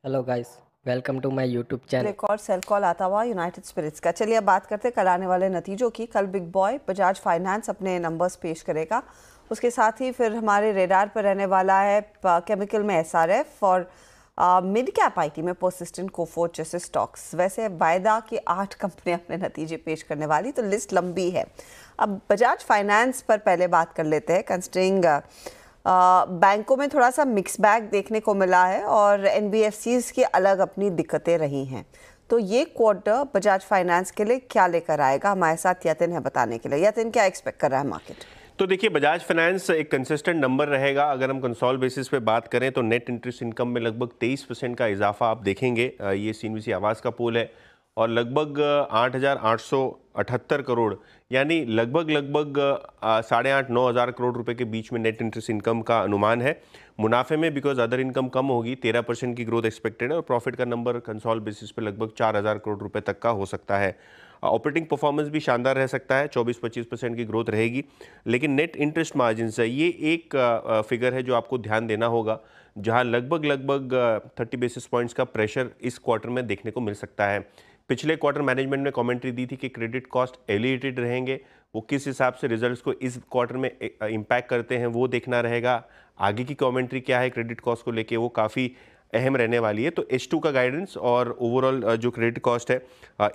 Hello guys, welcome to my YouTube channel. एक और cell call आता हुआ यूनाइटेड स्पिरिट्स का। चलिए अब बात करते हैं कल आने वाले नतीजों की। कल बिग बॉय बजाज फाइनेंस अपने नंबर्स पेश करेगा। उसके साथ ही फिर हमारे रेडार पर रहने वाला है केमिकल में एसआरएफ और मिड कैप आईटी में परसिस्टेंट कोफोर्ज जैसे स्टॉक्स। वैसे वायदा की 8 कंपनियां अपने नतीजे पेश करने वाली, तो लिस्ट लंबी है। अब बजाज फाइनेंस पर पहले बात कर लेते हैं। कंसिडरिंग बैंकों में थोड़ा सा मिक्स बैग देखने को मिला है और एनबीएफसीज की अलग अपनी दिक्कतें रही हैं, तो ये क्वार्टर बजाज फाइनेंस के लिए क्या लेकर आएगा? हमारे साथ यतिन है बताने के लिए। यतिन, क्या एक्सपेक्ट कर रहा है मार्केट? तो देखिए, बजाज फाइनेंस एक कंसिस्टेंट नंबर रहेगा। अगर हम कंसोल बेसिस पे बात करें तो नेट इंटरेस्ट इनकम में लगभग 23% का इजाफा आप देखेंगे। ये सीएनबीसी आवास का पोल है और लगभग 8,878 करोड़ यानी लगभग 8,500-9,000 करोड़ रुपए के बीच में नेट इंटरेस्ट इनकम का अनुमान है। मुनाफे में बिकॉज अदर इनकम कम होगी 13% की ग्रोथ एक्सपेक्टेड है और प्रॉफिट का नंबर कंसोल बेसिस पे लगभग 4,000 करोड़ रुपए तक का हो सकता है। ऑपरेटिंग परफॉर्मेंस भी शानदार रह सकता है, 24-25% की ग्रोथ रहेगी। लेकिन नेट इंटरेस्ट मार्जिन से ये एक फिगर है जो आपको ध्यान देना होगा, जहां लगभग 30 बेसिस पॉइंट्स का प्रेशर इस क्वार्टर में देखने को मिल सकता है। पिछले क्वार्टर मैनेजमेंट ने कमेंट्री दी थी कि क्रेडिट कॉस्ट एलिवेटेड रहेंगे। वो किस हिसाब से रिजल्ट्स को इस क्वार्टर में इम्पैक्ट करते हैं वो देखना रहेगा। आगे की कमेंट्री क्या है क्रेडिट कॉस्ट को लेके, वो काफ़ी अहम रहने वाली है। तो H2 का गाइडेंस और ओवरऑल जो क्रेडिट कॉस्ट है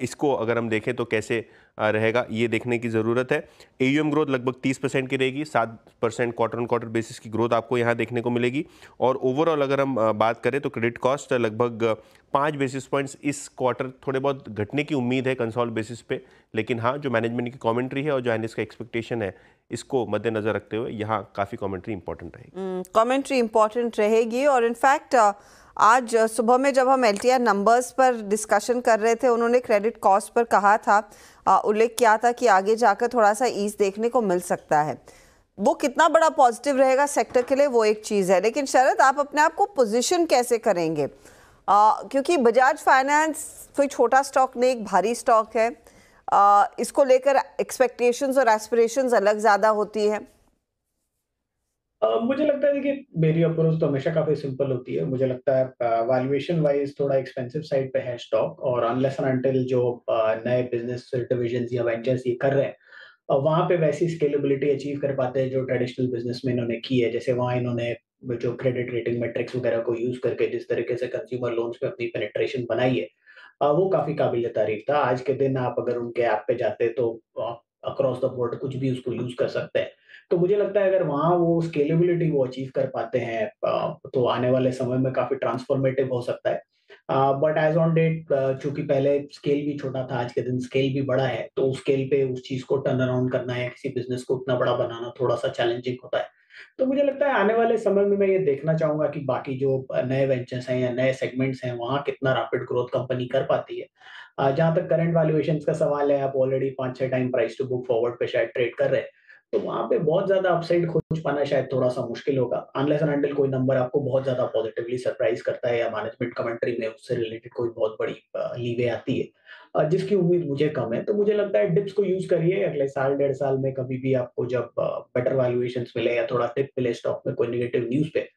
इसको अगर हम देखें तो कैसे रहेगा ये देखने की ज़रूरत है। AUM ग्रोथ लगभग 30% की रहेगी, 7% क्वार्टर ऑन क्वार्टर बेसिस की ग्रोथ आपको यहाँ देखने को मिलेगी। और ओवरऑल अगर हम बात करें तो क्रेडिट कॉस्ट लगभग 5 बेसिस पॉइंट्स इस क्वार्टर थोड़े बहुत घटने की उम्मीद है कंसोल बेसिस पे। लेकिन हाँ, जो मैनेजमेंट की कमेंट्री है और जो एनालिस्ट का एक्सपेक्टेशन है, इसको मद्देनजर रखते हुए यहाँ काफ़ी कमेंट्री इंपॉर्टेंट रहेगी। कमेंट्री इंपॉर्टेंट रहेगी। और इनफैक्ट आज सुबह में जब हम एलटीआर नंबर्स पर डिस्कशन कर रहे थे, उन्होंने क्रेडिट कॉस्ट पर कहा था, उल्लेख किया था कि आगे जाकर थोड़ा सा ईज देखने को मिल सकता है। वो कितना बड़ा पॉजिटिव रहेगा सेक्टर के लिए वो एक चीज़ है। लेकिन शरद, आप अपने आप को पोजीशन कैसे करेंगे? क्योंकि बजाज फाइनेंस कोई छोटा स्टॉक नहीं, एक भारी स्टॉक है। इसको लेकर एक्सपेक्टेशंस और एस्पिरेशंस अलग ज़्यादा होती हैं। मुझे लगता है देखिए, मेरी अप्रोच तो हमेशा काफी सिंपल होती है। मुझे लगता है वैल्यूएशन वाइज थोड़ा एक्सपेंसिव साइड पे है स्टॉक, और अनलेस एंड अनटिल जो नए बिजनेस डिविजन्स या वेंचर्स ये कर रहे हैं वहां पे वैसी स्केलेबिलिटी अचीव कर पाते हैं जो ट्रेडिशनल बिजनेस में इन्होंने की है। जैसे वहां इन्होंने जो क्रेडिट रेटिंग मैट्रिक्स वगैरह को यूज करके जिस तरीके से कंज्यूमर लोन्स में अपनी पेनिट्रेशन बनाई है, वो काफी काबिल तारीफ था। आज के दिन आप अगर उनके ऐप पे जाते तो अक्रॉस द बोर्ड कुछ भी उसको यूज कर सकते हैं। तो मुझे लगता है अगर वहाँ वो स्केलेबिलिटी वो अचीव कर पाते हैं तो आने वाले समय में काफ़ी ट्रांसफॉर्मेटिव हो सकता है। बट एज़ ऑन डेट चूँकि पहले स्केल भी छोटा था, आज के दिन स्केल भी बड़ा है, तो उस स्केल पे उस चीज़ को टर्न अराउंड करना या किसी बिज़नेस को उतना बड़ा बनाना थोड़ा-सा चैलेंजिंग होता है। तो मुझे लगता है आने वाले समय में मैं ये देखना चाहूँगा कि बाकी जो नए वेंचर्स हैं या नए सेगमेंट्स हैं, वहाँ कितना रैपिड ग्रोथ कंपनी कर पाती है। जहाँ तक करंट वैल्यूएशंस का सवाल है, आप already 5-6 time price to book forward पे शायद ट्रेड कर रहे हैं। तो वहाँ पे बहुत ज़्यादा अपसाइड खोज पाना शायद थोड़ा-सा मुश्किल होगा, अनलेस एंड अनटिल कोई नंबर आपको बहुत ज़्यादा पॉजिटिवली सरप्राइज़ करता है या मैनेजमेंट कमेंट्री में उससे रिलेटेड कोई बहुत बड़ी लीवे आती है, जिसकी उम्मीद मुझे कम है। तो मुझे लगता है डिप्स को यूज़ करिए अगले साल, डेढ़ साल में कभी भी आपको जब बेटर वैल्यूएशंस मिले या थोड़ा डिप मिले स्टॉक में कोई नेगेटिव न्यूज़ पे,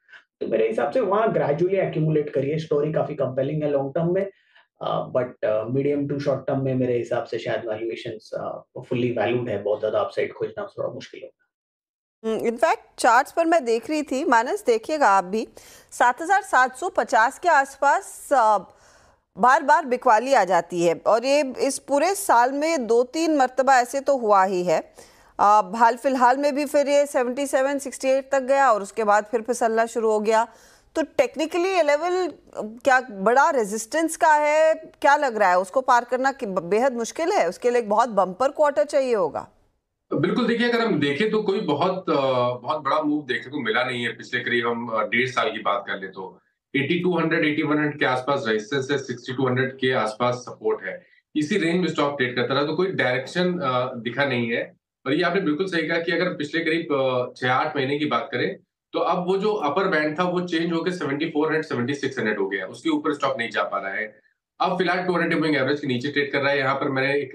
तो मेरे हिसाब से वहाँ ग्रेजुअली एक्यूमुलेट करिए। स्टोरी काफ़ी कंपेलिंग है लॉन्ग टर्म में, but medium to short term में मेरे हिसाब से शायद वैल्यूएशंस फुल्ली वैल्यूड है, बहुत ज़्यादा अपसाइड खोजना थोड़ा मुश्किल होगा। इनफैक्ट चार्ट्स पर मैं देख रही थी, मानस देखिएगा आप भी, 7,750 के आसपास बार बार बिकवाली आ जाती है। और ये इस पूरे साल में 2-3 मरतबा ऐसे तो हुआ ही है। हाल फिलहाल में भी फिर ये 77-68 तक गया और उसके बाद फिर फिसलना शुरू हो गया। तो टेक्निकली ये लेवल क्या बड़ा रेजिस्टेंस का है? क्या लग रहा है उसको पार करना बेहद मुश्किल है? उसके लिए एक बहुत बम्पर क्वार्टर चाहिए होगा। बिल्कुल, देखिए, अगर हम देखें तो कोई बहुत बड़ा मूव देखने को मिला नहीं है। पिछले करीब हम 1.5 साल की बात कर ले तो 8200 8100 के आसपास रेजिस्टेंस है, 6200 के आसपास सपोर्ट है। इसी रेंज में स्टॉक ट्रेड करता रहा, तो कोई डायरेक्शन दिखा नहीं है। और ये आपने बिल्कुल सही कहा कि अगर पिछले करीब 6-8 महीने की बात करें तो अब वो जो अपर बैंड था वो चेंज होकर 7400 7600 हो गया, उसके ऊपर स्टॉक नहीं जा पा रहा है। अब फिलहाल 200 मूविंग एवरेज के नीचे ट्रेड कर रहा है। यहाँ पर मैंने एक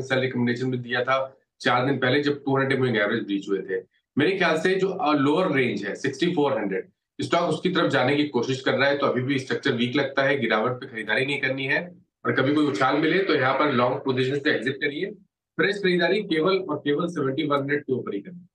सेल रिकमेंडेशन भी दिया था 4 दिन पहले, जब 200 मूविंग एवरेज ब्रीच हुए थे। मेरे ख्याल से जो लोअर रेंज है 6400, स्टॉक उसकी तरफ जाने की कोशिश कर रहा है, तो अभी भी स्ट्रक्चर वीक लगता है, गिरावट पे खरीदारी नहीं करनी है। और कभी कोई उछाल मिले तो यहाँ पर लॉन्ग पोजीशन से एग्जिट करिए। फ्रेश खरीदारी केवल और केवल 7100 के ऊपर ही करनी।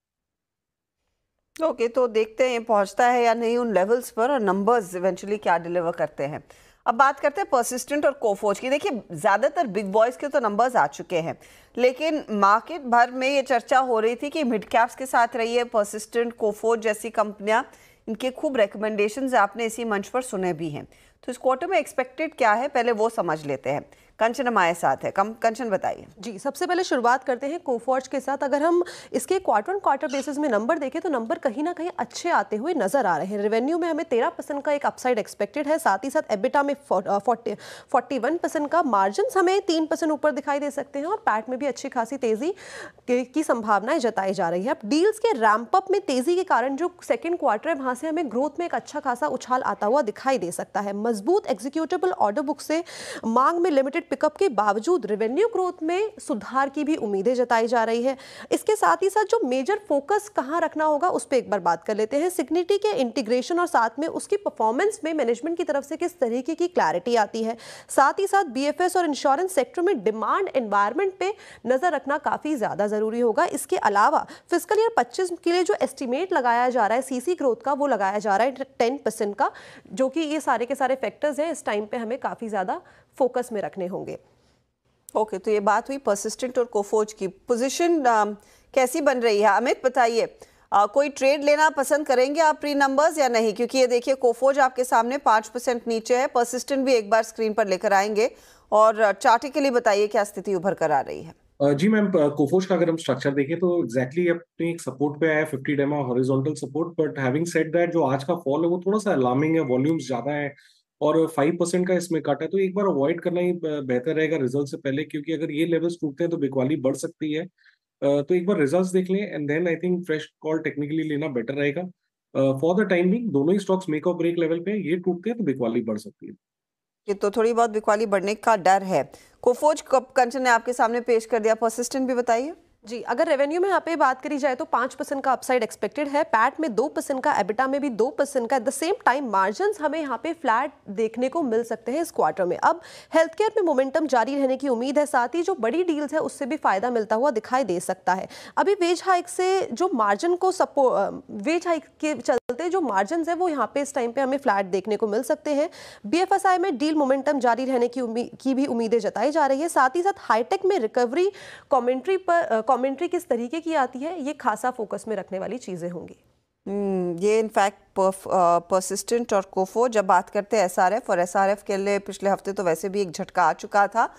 ओके, तो देखते हैं पहुंचता है या नहीं उन लेवल्स पर, और नंबर्स इवेंचुअली क्या डिलीवर करते हैं। अब बात करते हैं परसिस्टेंट और कोफोर्ज की। देखिए, ज़्यादातर बिग बॉयज़ के तो नंबर्स आ चुके हैं, लेकिन मार्केट भर में ये चर्चा हो रही थी कि मिड कैप्स के साथ रही है परसिस्टेंट, कोफोर्ज जैसी कंपनियां, इनके खूब रिकमेंडेशंस आपने इसी मंच पर सुने भी हैं। तो इस क्वार्टर में एक्सपेक्टेड क्या है, पहले वो समझ लेते हैं। कंचन हमारे साथ है। कंचन बताइए। जी, सबसे पहले शुरुआत करते हैं कोफोर्ज के साथ। अगर हम इसके क्वार्टर ऑन क्वार्टर बेसिस में नंबर देखें तो नंबर कहीं ना कहीं अच्छे आते हुए नजर आ रहे हैं। रेवेन्यू में हमें 13% का एक अपसाइड एक्सपेक्टेड है, साथ ही साथ एबिटा में 41% का, मार्जिन हमें 3% ऊपर दिखाई दे सकते हैं, और पैट में भी अच्छी खासी तेजी की संभावनाएं जताई जा रही है। अब डील्स के रैंप अप में तेजी के कारण जो सेकेंड क्वार्टर है वहां से हमें ग्रोथ में एक अच्छा खासा उछाल आता हुआ दिखाई दे सकता है। मजबूत एग्जीक्यूटेबल ऑर्डर बुक से मांग में लिमिटेड पिकअप के बावजूद रेवेन्यू ग्रोथ में सुधार की भी उम्मीदें जताई जा रही है। इसके साथ ही साथ जो मेजर फोकस कहां रखना होगा उस पर एक बार बात कर लेते हैं। सिग्निटी के इंटीग्रेशन और साथ में उसकी परफॉर्मेंस में मैनेजमेंट की तरफ से किस तरीके की क्लैरिटी आती है। साथ ही साथ बीएफएस और इंश्योरेंस सेक्टर में डिमांड एनवायरनमेंट पे नजर रखना काफी ज्यादा जरूरी होगा। इसके अलावा फिस्कल ईयर 25 के लिए जो एस्टिमेट लगाया जा रहा है सीसी ग्रोथ का, वो लगाया जा रहा है 10% का, जो कि ये सारे के सारे फैक्टर्स हैं, इस टाइम पे हमें काफी ज्यादा फोकस में रखने होंगे। ओके, तो ये बात हुई परसिस्टेंट और कोफोर्ज की। पोजीशन कैसी बन रही है, अमित बताइए। कोई ट्रेड लेना पसंद करेंगे आप प्री नंबर्स या नहीं? क्योंकि ये देखिए, कोफोर्ज आपके सामने 5% नीचे है, परसिस्टेंट भी एक बार स्क्रीन पर लेकर आएंगे, और चार्टिकली बताइए क्या स्थिति उभर कर आ रही है। जी मैम, कोफोर्ज का अगर हम स्ट्रक्चर देखें तो एग्जैक्टली अपने एक सपोर्ट पे आया 50 डेमा horizontal support, but having said that जो आज का फॉल है वो थोड़ा सा अलार्मिंग है, वॉल्यूम्स ज्यादा है और 5% का इसमें कट है, तो एक बार अवॉइड करना ही बेहतर रहेगा रिजल्ट से पहले, क्योंकि अगर ये लेवल्स टूटते हैं तो बिकवाली बढ़ सकती है। तो एक बार रिजल्ट्स देख लें and then I think fresh call technically लेना बेटर रहेगा। फॉर द टाइम बिंग दोनों ही स्टॉक्स मेक और ब्रेक लेवल पे, ये टूटते हैं तो बिकवाली बढ़ सकती है। ये तो थोड़ी बहुत बिकवाली बढ़ने का डर है। कोफोर्ज कंचन ने आपके सामने पेश कर दिया, परसिस्टेंट भी बताइए। जी, अगर रेवेन्यू में यहाँ पे बात करी जाए तो 5% का अपसाइड एक्सपेक्टेड है, पैट में 2% का, एबिटा में भी 2% का। At the same time margins हमें यहाँ पे फ्लैट देखने को मिल सकते हैं इस क्वार्टर में। अब हेल्थ केयर में मोमेंटम जारी रहने की उम्मीद है, साथ ही जो बड़ी डील्स है उससे भी फायदा मिलता हुआ दिखाई दे सकता है। अभी वेज हाइक से जो मार्जिन को वेज हाइक के चलते जो मार्जिन है वो यहाँ पे इस टाइम पे हमें फ्लैट देखने को मिल सकते हैं। बीएफएसआई में डील मोमेंटम जारी रहने की भी उम्मीदें जताई जा रही है। साथ ही साथ हाईटेक में रिकवरी कमेंट्री किस तरीके की आती है, ये खासा फोकस में रखने वाली चीजें होंगी। ये इनफैक्ट परसिस्टेंट और कोफो। जब बात करते हैं एसआरएफ, और एसआरएफ के लिए पिछले हफ्ते तो वैसे भी एक झटका आ चुका था,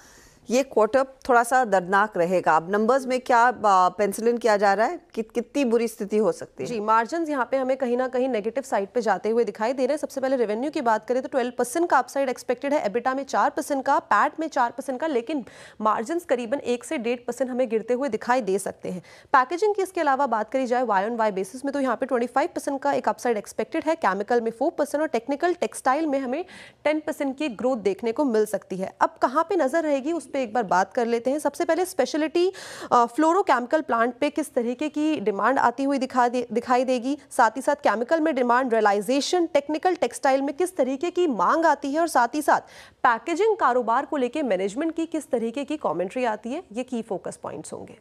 ये क्वार्टर थोड़ा सा दर्दनाक रहेगा। अब नंबर्स में क्या पेंसिल इन किया जा रहा है, कितनी बुरी स्थिति हो सकती है? जी, मार्जिन्स यहाँ पे हमें कहीं ना कहीं नेगेटिव साइड पे जाते हुए दिखाई दे रहे हैं। सबसे पहले रेवेन्यू की बात करें तो 12% का अपसाइड एक्सपेक्टेड है, एबिटा में 4% का, पैट में 4% का, लेकिन मार्जिन्स करीबन 1 से 1.5% हमें गिरते हुए दिखाई दे सकते हैं। पैकेजिंग की इसके अलावा बात करी जाए वाई ऑन वाई बेसिस में तो यहाँ पे 25% का एक अपसाइड एक्सपेक्टेड है, केमिकल में 4% और टेक्निकल टेक्सटाइल में हमें 10% की ग्रोथ देखने को मिल सकती है। अब कहाँ पे नजर रहेगी उस पर एक बार बात कर लेते हैं। सबसे पहले स्पेशलिटी फ्लोरोकेमिकल प्लांट पे किस तरीके की डिमांड आती हुई दिखाई देगी, साथ ही साथ केमिकल में डिमांड रियलाइजेशन, टेक्निकल टेक्सटाइल में किस तरीके की मांग आती है, और साथ ही साथ पैकेजिंग कारोबार को लेकर मैनेजमेंट की किस तरीके की कमेंट्री आती है, ये की फोकस पॉइंट्स होंगे।